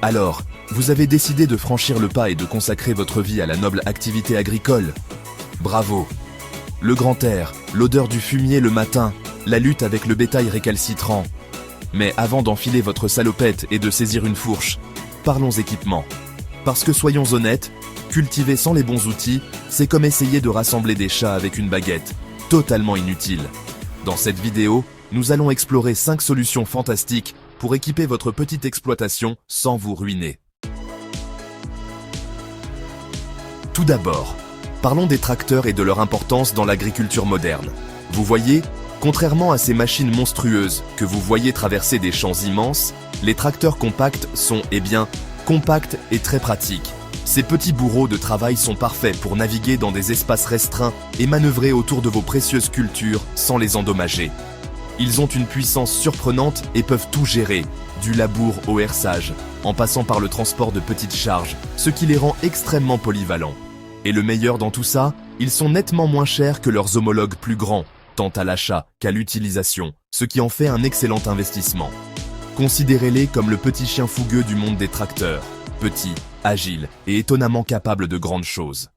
Alors, vous avez décidé de franchir le pas et de consacrer votre vie à la noble activité agricole. Bravo! Le grand air, l'odeur du fumier le matin, la lutte avec le bétail récalcitrant. Mais avant d'enfiler votre salopette et de saisir une fourche, parlons équipement. Parce que soyons honnêtes, cultiver sans les bons outils, c'est comme essayer de rassembler des chats avec une baguette, totalement inutile. Dans cette vidéo, nous allons explorer 5 solutions fantastiques pour équiper votre petite exploitation sans vous ruiner. Tout d'abord, parlons des tracteurs et de leur importance dans l'agriculture moderne. Vous voyez, contrairement à ces machines monstrueuses que vous voyez traverser des champs immenses, les tracteurs compacts sont, compacts et très pratiques. Ces petits bourreaux de travail sont parfaits pour naviguer dans des espaces restreints et manœuvrer autour de vos précieuses cultures sans les endommager. Ils ont une puissance surprenante et peuvent tout gérer, du labour au herçage, en passant par le transport de petites charges, ce qui les rend extrêmement polyvalents. Et le meilleur dans tout ça, ils sont nettement moins chers que leurs homologues plus grands, tant à l'achat qu'à l'utilisation, ce qui en fait un excellent investissement. Considérez-les comme le petit chien fougueux du monde des tracteurs, petit, agile et étonnamment capable de grandes choses.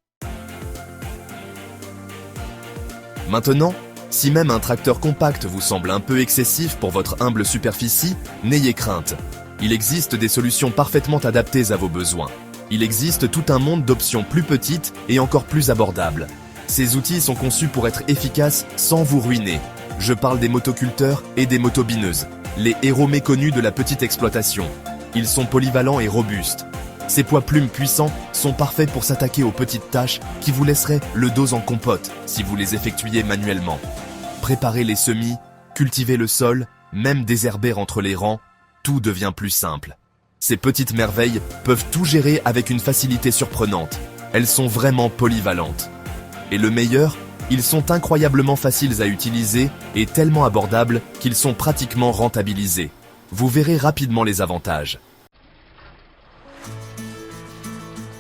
Maintenant, si même un tracteur compact vous semble un peu excessif pour votre humble superficie, n'ayez crainte. Il existe des solutions parfaitement adaptées à vos besoins. Il existe tout un monde d'options plus petites et encore plus abordables. Ces outils sont conçus pour être efficaces sans vous ruiner. Je parle des motoculteurs et des motobineuses, les héros méconnus de la petite exploitation. Ils sont polyvalents et robustes. Ces poids plumes puissants sont parfaits pour s'attaquer aux petites tâches qui vous laisseraient le dos en compote si vous les effectuiez manuellement. Préparez les semis, cultivez le sol, même désherber entre les rangs, tout devient plus simple. Ces petites merveilles peuvent tout gérer avec une facilité surprenante. Elles sont vraiment polyvalentes. Et le meilleur, ils sont incroyablement faciles à utiliser et tellement abordables qu'ils sont pratiquement rentabilisés. Vous verrez rapidement les avantages.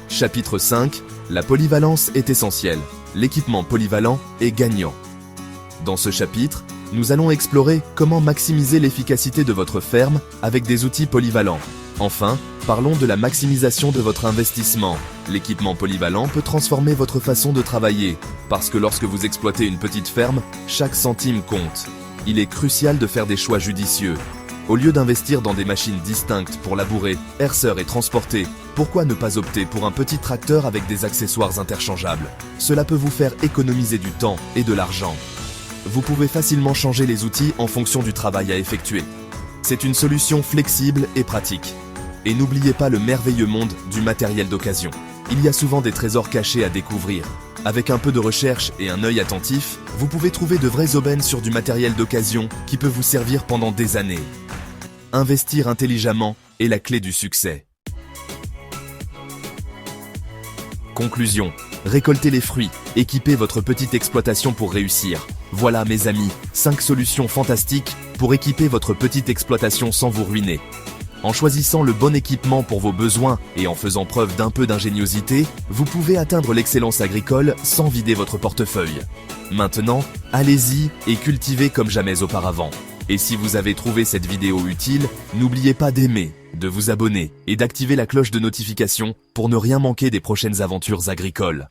Chapitre 5. La polyvalence est essentielle. L'équipement polyvalent est gagnant. Dans ce chapitre, nous allons explorer comment maximiser l'efficacité de votre ferme avec des outils polyvalents. Enfin, parlons de la maximisation de votre investissement. L'équipement polyvalent peut transformer votre façon de travailler, parce que lorsque vous exploitez une petite ferme, chaque centime compte. Il est crucial de faire des choix judicieux. Au lieu d'investir dans des machines distinctes pour labourer, hercer et transporter, pourquoi ne pas opter pour un petit tracteur avec des accessoires interchangeables? Cela peut vous faire économiser du temps et de l'argent. Vous pouvez facilement changer les outils en fonction du travail à effectuer. C'est une solution flexible et pratique. Et n'oubliez pas le merveilleux monde du matériel d'occasion. Il y a souvent des trésors cachés à découvrir. Avec un peu de recherche et un œil attentif, vous pouvez trouver de vraies aubaines sur du matériel d'occasion qui peut vous servir pendant des années. Investir intelligemment est la clé du succès. Conclusion. Récoltez les fruits, équipez votre petite exploitation pour réussir. Voilà mes amis, 5 solutions fantastiques pour équiper votre petite exploitation sans vous ruiner. En choisissant le bon équipement pour vos besoins et en faisant preuve d'un peu d'ingéniosité, vous pouvez atteindre l'excellence agricole sans vider votre portefeuille. Maintenant, allez-y et cultivez comme jamais auparavant. Et si vous avez trouvé cette vidéo utile, n'oubliez pas d'aimer, de vous abonner et d'activer la cloche de notification pour ne rien manquer des prochaines aventures agricoles.